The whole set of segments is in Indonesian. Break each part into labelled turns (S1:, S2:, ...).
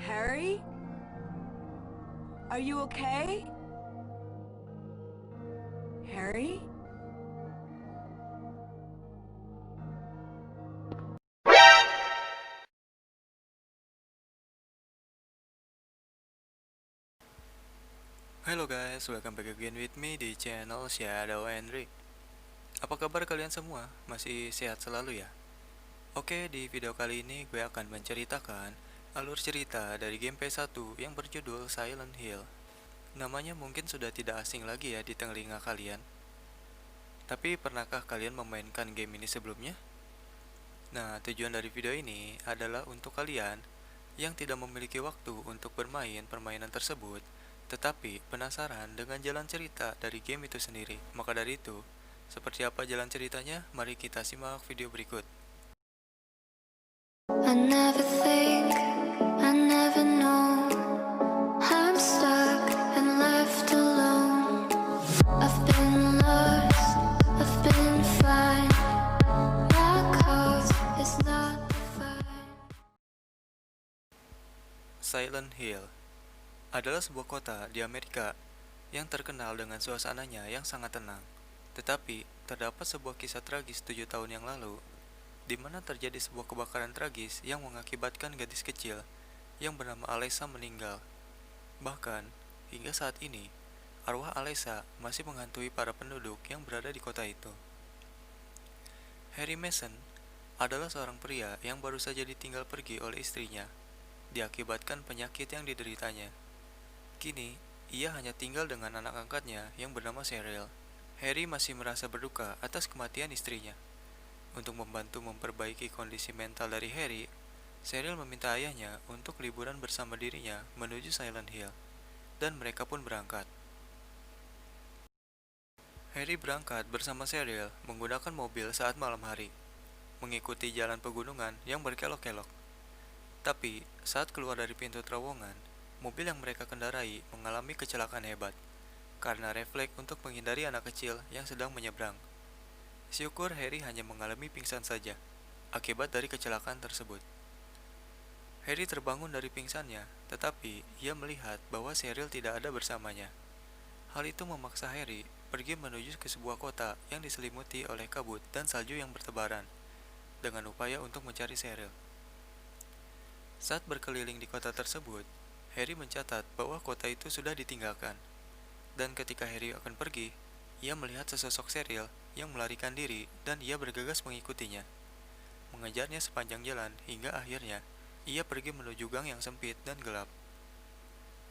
S1: Harry? Are you okay? Harry?
S2: Hello guys, welcome back again with me di channel Shadow Henry. Apa kabar kalian semua? Masih sehat selalu ya? Oke, di video kali ini gue akan menceritakan alur cerita dari game PS1 yang berjudul Silent Hill. Namanya mungkin sudah tidak asing lagi ya di telinga kalian. Tapi pernahkah kalian memainkan game ini sebelumnya? Nah, tujuan dari video ini adalah untuk kalian yang tidak memiliki waktu untuk bermain permainan tersebut, tetapi penasaran dengan jalan cerita dari game itu sendiri. Maka dari itu, seperti apa jalan ceritanya? Mari kita simak video berikut.
S3: I never think, I never know. I'm stuck and left alone. I've been lost, I've been fine. My cause is not defined.
S2: Silent Hill adalah sebuah kota di Amerika yang terkenal dengan suasananya yang sangat tenang. Tetapi, terdapat sebuah kisah tragis 7 tahun yang lalu, di mana terjadi sebuah kebakaran tragis yang mengakibatkan gadis kecil yang bernama Alessa meninggal. Bahkan, hingga saat ini, arwah Alessa masih menghantui para penduduk yang berada di kota itu. Harry Mason adalah seorang pria yang baru saja ditinggal pergi oleh istrinya, diakibatkan penyakit yang dideritanya. Kini, ia hanya tinggal dengan anak angkatnya yang bernama Cheryl. Harry masih merasa berduka atas kematian istrinya. Untuk membantu memperbaiki kondisi mental dari Harry, Cheryl meminta ayahnya untuk liburan bersama dirinya menuju Silent Hill, dan mereka pun berangkat. Harry berangkat bersama Cheryl menggunakan mobil saat malam hari, mengikuti jalan pegunungan yang berkelok-kelok. Tapi, saat keluar dari pintu terowongan, mobil yang mereka kendarai mengalami kecelakaan hebat, karena refleks untuk menghindari anak kecil yang sedang menyeberang. Syukur Harry hanya mengalami pingsan saja, akibat dari kecelakaan tersebut. Harry terbangun dari pingsannya, tetapi ia melihat bahwa Cheryl tidak ada bersamanya. Hal itu memaksa Harry pergi menuju ke sebuah kota yang diselimuti oleh kabut dan salju yang bertebaran, dengan upaya untuk mencari Cheryl. Saat berkeliling di kota tersebut, Harry mencatat bahwa kota itu sudah ditinggalkan. Dan ketika Harry akan pergi, ia melihat sesosok Cheryl yang melarikan diri dan ia bergegas mengikutinya, mengejarnya sepanjang jalan hingga akhirnya ia pergi menuju gang yang sempit dan gelap.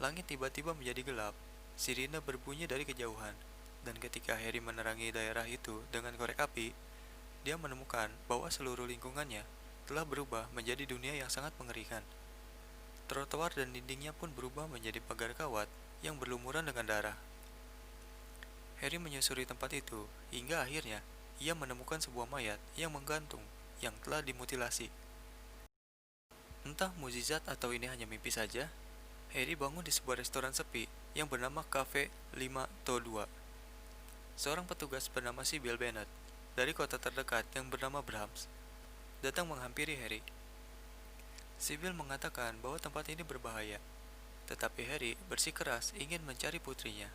S2: Langit tiba-tiba menjadi gelap, sirine berbunyi dari kejauhan, dan ketika Harry menerangi daerah itu dengan korek api, dia menemukan bahwa seluruh lingkungannya telah berubah menjadi dunia yang sangat mengerikan. Trotoar dan dindingnya pun berubah menjadi pagar kawat yang berlumuran dengan darah. Harry menyusuri tempat itu hingga akhirnya ia menemukan sebuah mayat yang menggantung yang telah dimutilasi. Entah mukjizat atau ini hanya mimpi saja, Harry bangun di sebuah restoran sepi yang bernama Cafe 502. Seorang petugas bernama Sybil Bennet dari kota terdekat yang bernama Brahms datang menghampiri Harry. Sybil mengatakan bahwa tempat ini berbahaya, tetapi Harry bersikeras ingin mencari putrinya.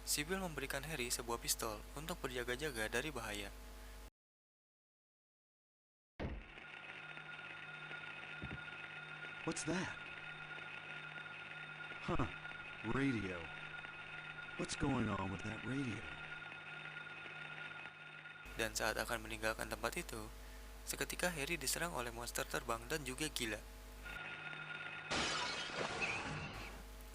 S2: Sybil memberikan Harry sebuah pistol untuk berjaga-jaga dari bahaya.
S4: What's that? Huh. Radio. What's going on with that radio?
S2: Dan saat akan meninggalkan tempat itu, seketika Harry diserang oleh monster terbang dan juga gila.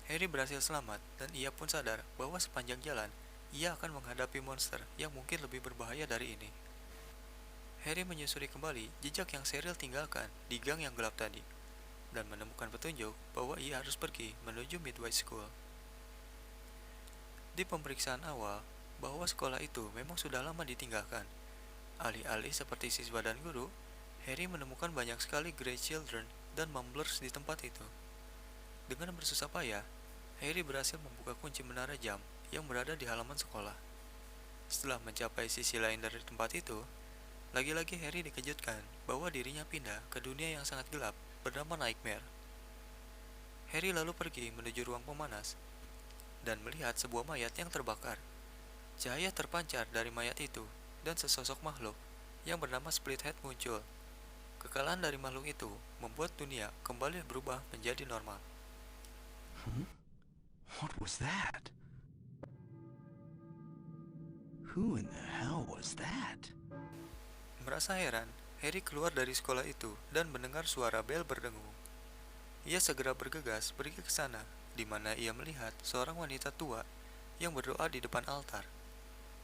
S2: Harry berhasil selamat dan ia pun sadar bahwa sepanjang jalan ia akan menghadapi monster yang mungkin lebih berbahaya dari ini. Harry menyusuri kembali jejak yang Cheryl tinggalkan di gang yang gelap tadi dan menemukan petunjuk bahwa ia harus pergi menuju Midway School. Di pemeriksaan awal, bahwa sekolah itu memang sudah lama ditinggalkan. Alih-alih seperti siswa dan guru, Harry menemukan banyak sekali Grey Children dan Mumblers di tempat itu. Dengan bersusah payah, Harry berhasil membuka kunci menara jam yang berada di halaman sekolah. Setelah mencapai sisi lain dari tempat itu, lagi-lagi Harry dikejutkan bahwa dirinya pindah ke dunia yang sangat gelap bernama Nightmare. Harry lalu pergi menuju ruang pemanas dan melihat sebuah mayat yang terbakar. Cahaya terpancar dari mayat itu, dan sesosok makhluk yang bernama Splithead muncul. Kekalahan dari makhluk itu membuat dunia kembali berubah menjadi normal.
S4: What was that? Who in the hell was that?
S2: Merasa heran, Harry keluar dari sekolah itu dan mendengar suara bel berdengung. Ia segera bergegas pergi ke sana, di mana ia melihat seorang wanita tua yang berdoa di depan altar.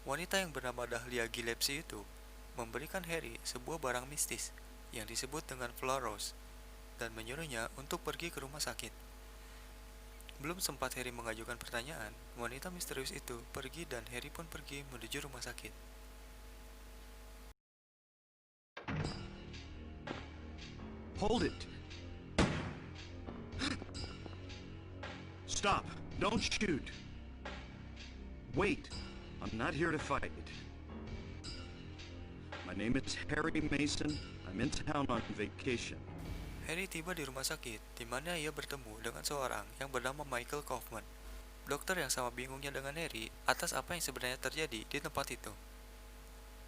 S2: Wanita yang bernama Dahlia Gillespie itu memberikan Harry sebuah barang mistis yang disebut dengan Flower Rose dan menyuruhnya untuk pergi ke rumah sakit. Belum sempat Harry mengajukan pertanyaan, wanita misterius itu pergi dan Harry pun pergi menuju rumah sakit.
S4: Hold it! Stop! Don't shoot! Wait! I'm not here to fight. My name is Harry Mason. I'm in town on vacation.
S2: Harry tiba di rumah sakit, di mana ia bertemu dengan seorang yang bernama Michael Kaufman, dokter yang sama bingungnya dengan Harry atas apa yang sebenarnya terjadi di tempat itu.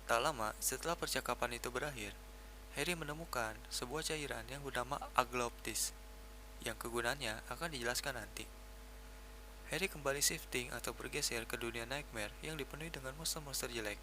S2: Tak lama setelah percakapan itu berakhir, Harry menemukan sebuah cairan yang bernama Agloptis, yang kegunaannya akan dijelaskan nanti. Harry kembali shifting atau bergeser ke dunia nightmare yang dipenuhi dengan monster-monster jelek.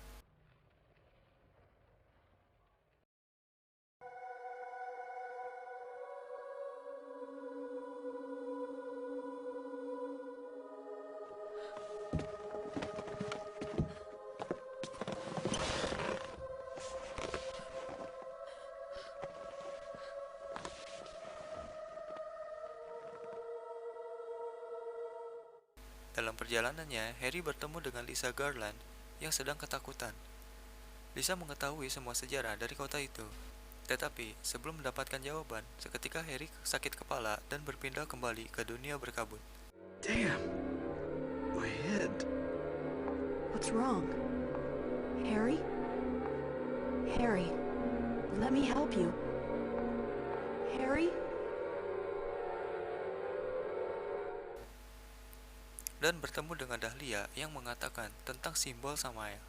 S2: Dalam perjalanannya, Harry bertemu dengan Lisa Garland yang sedang ketakutan. Lisa mengetahui semua sejarah dari kota itu. Tetapi, sebelum mendapatkan jawaban, seketika Harry sakit kepala dan berpindah kembali ke dunia berkabut.
S4: Damn! My head.
S1: What's wrong? Harry? Harry, let me help you. Harry?
S2: Dan bertemu dengan Dahlia yang mengatakan tentang simbol Samael.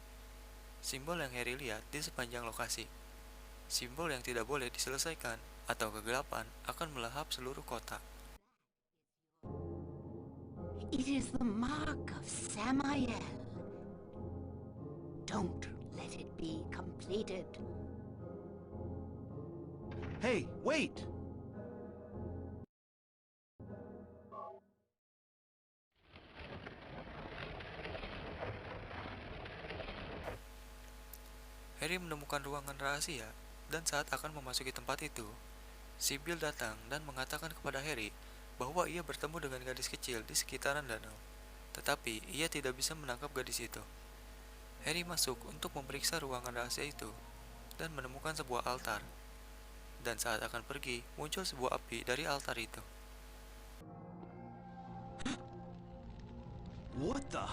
S2: Simbol yang Harry lihat di sepanjang lokasi. Simbol yang tidak boleh diselesaikan atau kegelapan akan melahap seluruh kota.
S5: It is the mark of Samael. Don't let it be completed.
S4: Hey, wait!
S2: Harry menemukan ruangan rahasia, dan saat akan memasuki tempat itu, Sibyl datang dan mengatakan kepada Harry bahwa ia bertemu dengan gadis kecil di sekitaran danau. Tetapi ia tidak bisa menangkap gadis itu. Harry masuk untuk memeriksa ruangan rahasia itu dan menemukan sebuah altar. Dan saat akan pergi, muncul sebuah api dari altar itu.
S4: What the?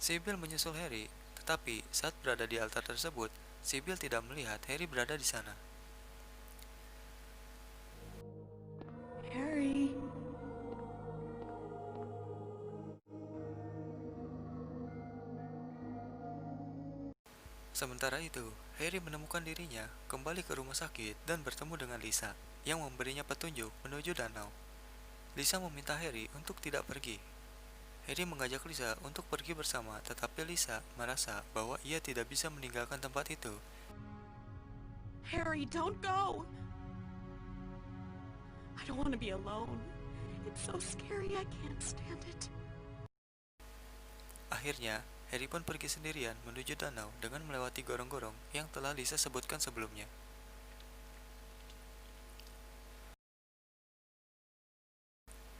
S2: Sibyl menyusul Harry, tetapi saat berada di altar tersebut, Sibyl tidak melihat Harry berada di sana.
S1: Harry?
S2: Sementara itu, Harry menemukan dirinya kembali ke rumah sakit dan bertemu dengan Lisa, yang memberinya petunjuk menuju danau. Lisa meminta Harry untuk tidak pergi. Harry mengajak Lisa untuk pergi bersama, tetapi Lisa merasa bahwa ia tidak bisa meninggalkan tempat itu.
S1: Harry, don't go! I don't want to be alone. It's so scary, I can't stand it.
S2: Akhirnya, Harry pun pergi sendirian menuju danau dengan melewati gorong-gorong yang telah Lisa sebutkan sebelumnya.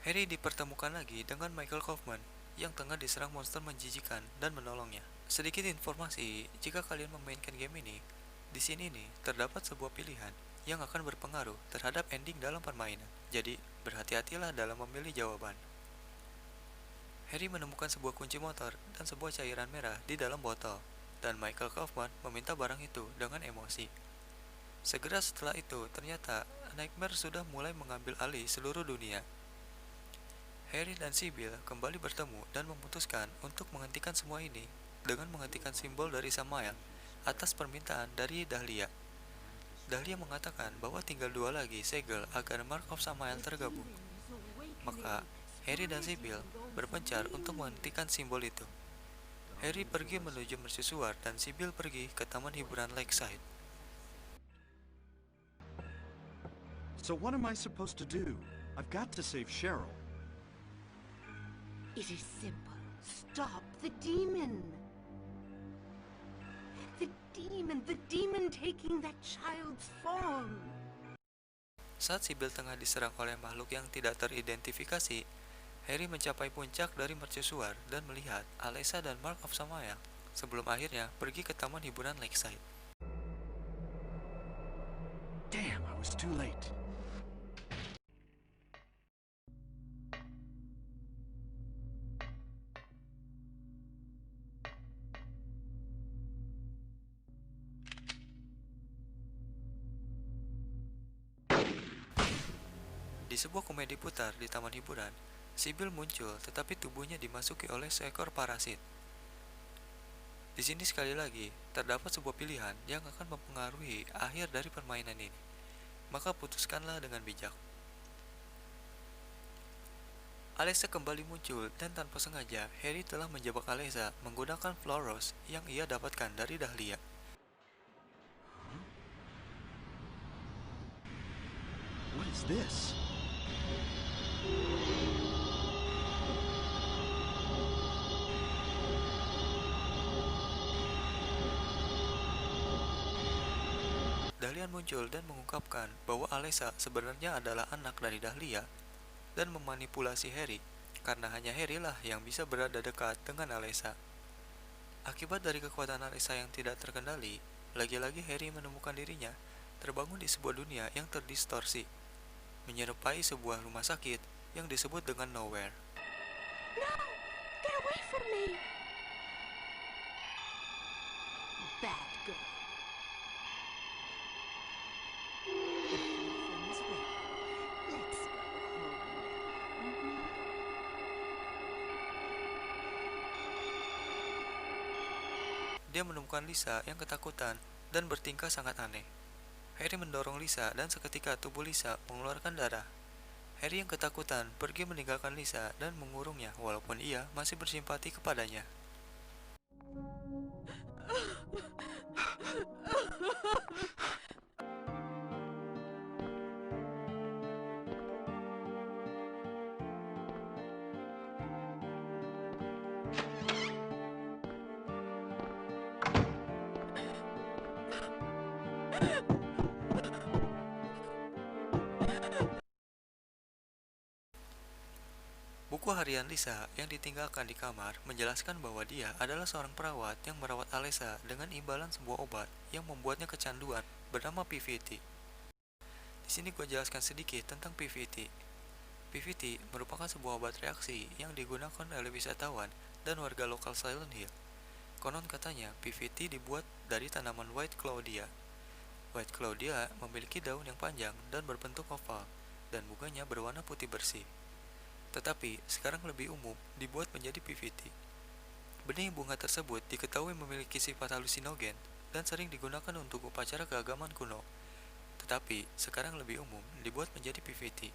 S2: Harry dipertemukan lagi dengan Michael Kaufman yang tengah diserang monster menjijikan dan menolongnya. Sedikit informasi, jika kalian memainkan game ini, di sini nih terdapat sebuah pilihan yang akan berpengaruh terhadap ending dalam permainan. Jadi, berhati-hatilah dalam memilih jawaban. Harry menemukan sebuah kunci motor dan sebuah cairan merah di dalam botol, dan Michael Kaufman meminta barang itu dengan emosi. Segera setelah itu, ternyata Nightmare sudah mulai mengambil alih seluruh dunia. Harry dan Sybil kembali bertemu dan memutuskan untuk menghentikan semua ini dengan menghentikan simbol dari Samael atas permintaan dari Dahlia. Dahlia mengatakan bahwa tinggal 2 lagi segel agar Mark of Samael tergabung. Maka Harry dan Sybil berpencar untuk menghentikan simbol itu. Harry pergi menuju mercusuar dan Sybil pergi ke taman hiburan Lakeside.
S4: So what am I supposed to do? I've got to save Cheryl.
S5: It is simple. Stop the demon. The demon taking that child's form.
S2: Saat Sybil tengah diserang oleh makhluk yang tidak teridentifikasi, Harry mencapai puncak dari mercusuar dan melihat Alyssa dan Mark of Samael sebelum akhirnya pergi ke taman hiburan Lakeside.
S4: Damn, I was too late.
S2: Di sebuah komedi putar di taman hiburan, Sybil muncul tetapi tubuhnya dimasuki oleh seekor parasit. Di sini sekali lagi, terdapat sebuah pilihan yang akan mempengaruhi akhir dari permainan ini. Maka putuskanlah dengan bijak. Alyssa kembali muncul dan tanpa sengaja, Harry telah menjebak Alyssa menggunakan flower rose yang ia dapatkan dari Dahlia.
S4: What is this?
S2: Dahlia muncul dan mengungkapkan bahwa Alyssa sebenarnya adalah anak dari Dahlia dan memanipulasi Harry karena hanya Harry lah yang bisa berada dekat dengan Alyssa. Akibat dari kekuatan Alyssa yang tidak terkendali, lagi-lagi Harry menemukan dirinya terbangun di sebuah dunia yang terdistorsi, menyerupai sebuah rumah sakit yang disebut dengan Nowhere.
S1: No! Get away from me!
S5: Bad girl. Everything's ready. Let's go home.
S2: Dia menemukan Lisa yang ketakutan dan bertingkah sangat aneh. Harry mendorong Lisa dan seketika tubuh Lisa mengeluarkan darah. Harry yang ketakutan pergi meninggalkan Lisa dan mengurungnya walaupun ia masih bersimpati kepadanya. Buku harian Lisa yang ditinggalkan di kamar menjelaskan bahwa dia adalah seorang perawat yang merawat Alyssa dengan imbalan sebuah obat yang membuatnya kecanduan bernama PVT. Di sini gue jelaskan sedikit tentang PVT. PVT merupakan sebuah obat reaksi yang digunakan oleh wisatawan dan warga lokal Silent Hill. Konon katanya PVT dibuat dari tanaman White Claudia. White Claudia memiliki daun yang panjang dan berbentuk oval dan bunganya berwarna putih bersih. Tetapi sekarang lebih umum dibuat menjadi PVT. Benih bunga tersebut diketahui memiliki sifat halusinogen dan sering digunakan untuk upacara keagamaan kuno. Tetapi sekarang lebih umum dibuat menjadi PVT.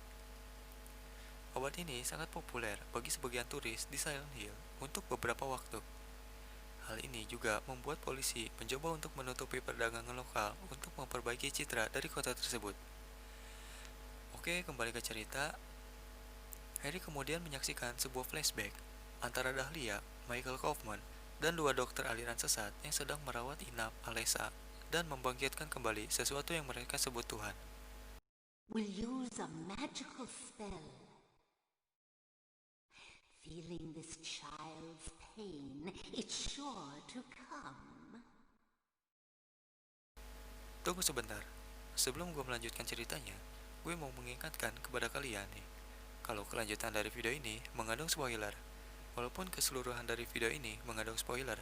S2: Obat ini sangat populer bagi sebagian turis di Silent Hill untuk beberapa waktu. Hal ini juga membuat polisi mencoba untuk menutupi perdagangan lokal untuk memperbaiki citra dari kota tersebut. Oke, kembali ke cerita. Harry kemudian menyaksikan sebuah flashback antara Dahlia, Michael Kaufman, dan 2 dokter aliran sesat yang sedang merawat inap Alyssa dan membangkitkan kembali sesuatu yang mereka sebut Tuhan.
S5: We'll use a magical spell. Feeling this child's pain, it's sure to come.
S2: Tunggu sebentar, sebelum gue melanjutkan ceritanya, gue mau mengingatkan kepada kalian nih, kalau kelanjutan dari video ini mengandung spoiler. Walaupun keseluruhan dari video ini mengandung spoiler,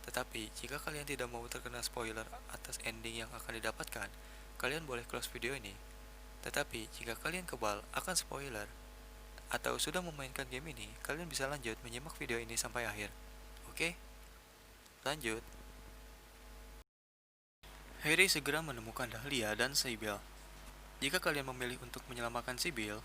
S2: tetapi jika kalian tidak mau terkena spoiler atas ending yang akan didapatkan, kalian boleh close video ini. Tetapi jika kalian kebal akan spoiler atau sudah memainkan game ini, kalian bisa lanjut menyimak video ini sampai akhir. Oke? Lanjut. Harry segera menemukan Dahlia dan Sybil. Jika kalian memilih untuk menyelamatkan Sybil,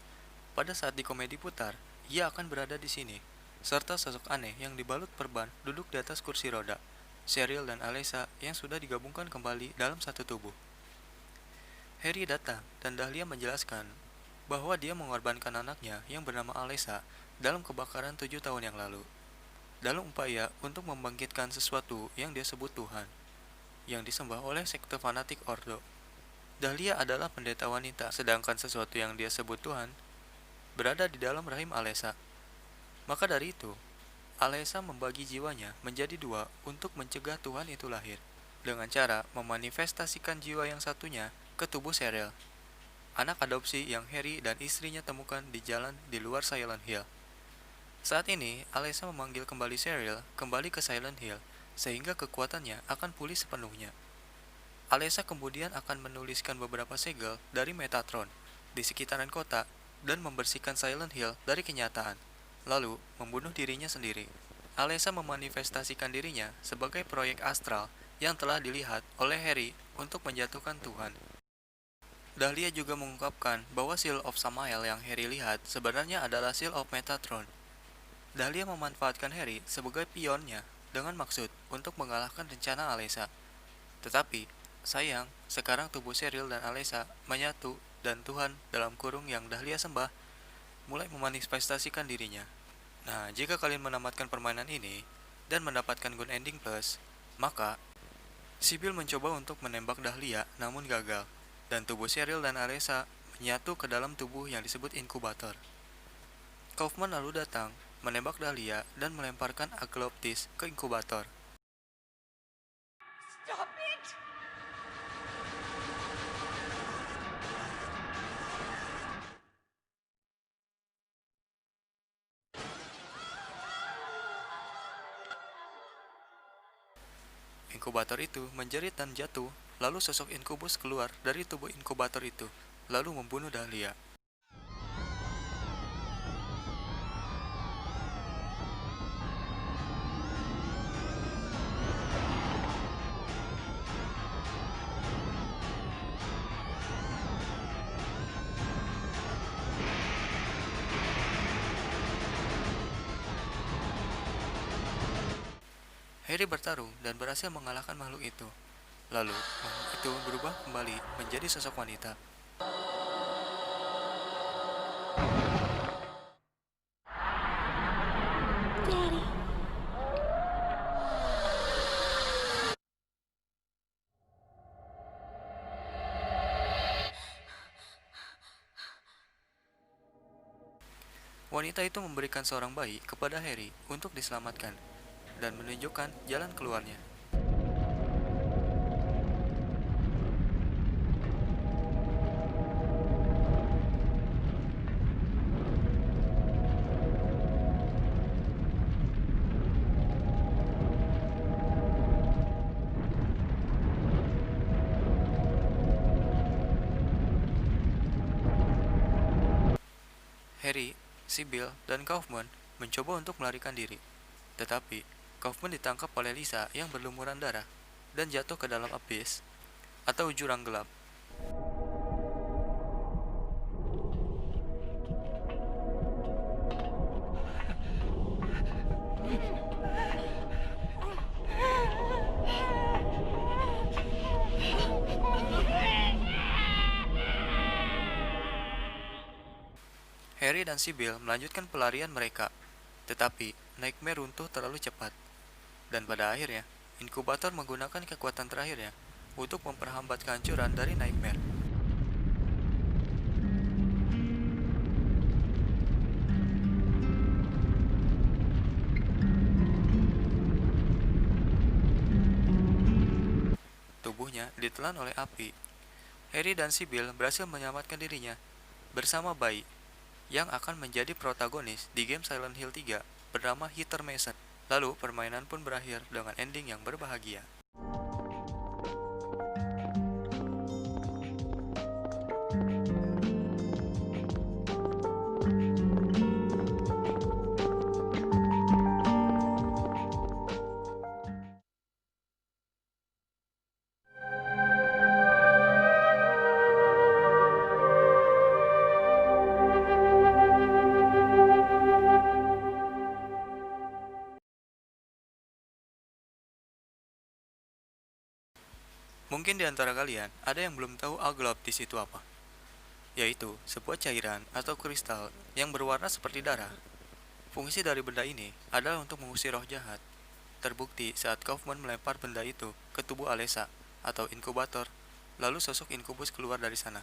S2: pada saat di komedi putar, ia akan berada di sini, serta sosok aneh yang dibalut perban duduk di atas kursi roda, Cheryl dan Alyssa yang sudah digabungkan kembali dalam satu tubuh. Harry datang dan Dahlia menjelaskan bahwa dia mengorbankan anaknya yang bernama Alyssa dalam kebakaran 7 tahun yang lalu, dalam upaya untuk membangkitkan sesuatu yang dia sebut Tuhan, yang disembah oleh sekte fanatik Ordo. Dahlia adalah pendeta wanita, sedangkan sesuatu yang dia sebut Tuhan berada di dalam rahim Alyssa. Maka dari itu, Alyssa membagi jiwanya menjadi 2 untuk mencegah Tuhan itu lahir, dengan cara memanifestasikan jiwa yang satunya ke tubuh Cheryl, anak adopsi yang Harry dan istrinya temukan di jalan di luar Silent Hill. Saat ini, Alyssa memanggil kembali Cheryl kembali ke Silent Hill, sehingga kekuatannya akan pulih sepenuhnya. Alyssa kemudian akan menuliskan beberapa segel dari Metatron di sekitaran kota dan membersihkan Silent Hill dari kenyataan, lalu membunuh dirinya sendiri. Alyssa memanifestasikan dirinya sebagai proyek astral yang telah dilihat oleh Harry untuk menjatuhkan Tuhan. Dahlia juga mengungkapkan bahwa Seal of Samael yang Harry lihat sebenarnya adalah Seal of Metatron. Dahlia memanfaatkan Harry sebagai pionnya dengan maksud untuk mengalahkan rencana Alyssa. Tetapi sayang, sekarang tubuh Cheryl dan Alyssa menyatu dan Tuhan dalam kurung yang Dahlia sembah mulai memanifestasikan dirinya. Nah, jika kalian menamatkan permainan ini dan mendapatkan good ending plus, maka Sybil mencoba untuk menembak Dahlia namun gagal, dan tubuh Cheryl dan Alyssa menyatu ke dalam tubuh yang disebut inkubator. Kaufman lalu datang, menembak Dahlia dan melemparkan Agloptis ke inkubator.
S1: Stop it!
S2: Inkubator itu menjerit dan jatuh, lalu sosok inkubus keluar dari tubuh inkubator itu, lalu membunuh Dahlia. Harry bertarung dan berhasil mengalahkan makhluk itu. Lalu, makhluk itu berubah kembali menjadi sosok wanita.
S1: Daddy.
S2: Wanita itu memberikan seorang bayi kepada Harry untuk diselamatkan dan menunjukkan jalan keluarnya. Harry, Sybil, dan Kaufman mencoba untuk melarikan diri. Tetapi, Kaufman ditangkap oleh Lisa yang berlumuran darah dan jatuh ke dalam abyss atau jurang gelap. Harry dan Sybil melanjutkan pelarian mereka, tetapi Nightmare runtuh terlalu cepat. Dan pada akhirnya, inkubator menggunakan kekuatan terakhirnya untuk memperhambat kehancuran dari Nightmare. Tubuhnya ditelan oleh api. Harry dan Sybil berhasil menyelamatkan dirinya bersama bayi yang akan menjadi protagonis di game Silent Hill 3 bernama Heather Mason. Lalu permainan pun berakhir dengan ending yang berbahagia. Mungkin di antara kalian ada yang belum tahu aglaoptis itu apa, yaitu sebuah cairan atau kristal yang berwarna seperti darah. Fungsi dari benda ini adalah untuk mengusir roh jahat. Terbukti saat Kaufman melempar benda itu ke tubuh Alessa atau inkubator, lalu sosok inkubus keluar dari sana.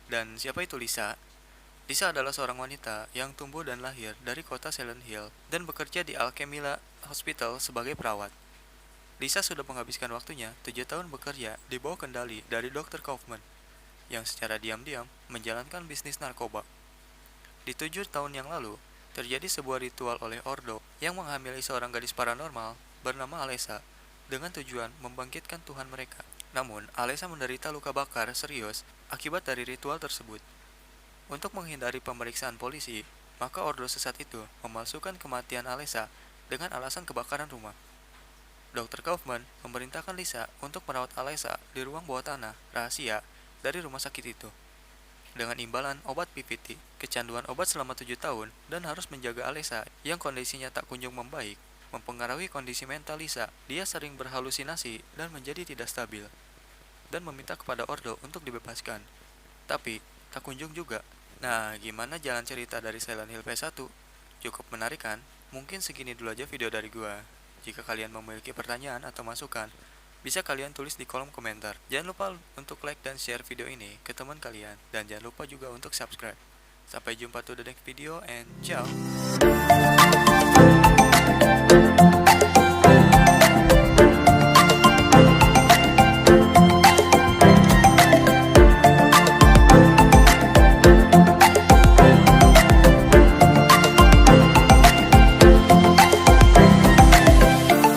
S2: Dan siapa itu Lisa? Lisa adalah seorang wanita yang tumbuh dan lahir dari kota Silent Hill dan bekerja di Alchemilla Hospital sebagai perawat. Lisa sudah menghabiskan waktunya 7 tahun bekerja di bawah kendali dari Dr. Kaufman, yang secara diam-diam menjalankan bisnis narkoba. Di 7 tahun yang lalu, terjadi sebuah ritual oleh Ordo yang menghamili seorang gadis paranormal bernama Alessa dengan tujuan membangkitkan Tuhan mereka. Namun, Alessa menderita luka bakar serius akibat dari ritual tersebut. Untuk menghindari pemeriksaan polisi, maka Ordo sesat itu memalsukan kematian Alessa dengan alasan kebakaran rumah. Dr. Kaufman memerintahkan Lisa untuk merawat Alessa di ruang bawah tanah rahasia dari rumah sakit itu, dengan imbalan obat PPT, kecanduan obat selama 7 tahun, dan harus menjaga Alessa yang kondisinya tak kunjung membaik. Mempengaruhi kondisi mental Lisa, dia sering berhalusinasi dan menjadi tidak stabil, dan meminta kepada Ordo untuk dibebaskan. Tapi, tak kunjung juga. Nah, gimana jalan cerita dari Silent Hill PS1? Cukup menarik kan? Mungkin segini dulu aja video dari gua. Jika kalian memiliki pertanyaan atau masukan, bisa kalian tulis di kolom komentar. Jangan lupa untuk like dan share video ini ke teman kalian. Dan jangan lupa juga untuk subscribe. Sampai jumpa to the next video and ciao.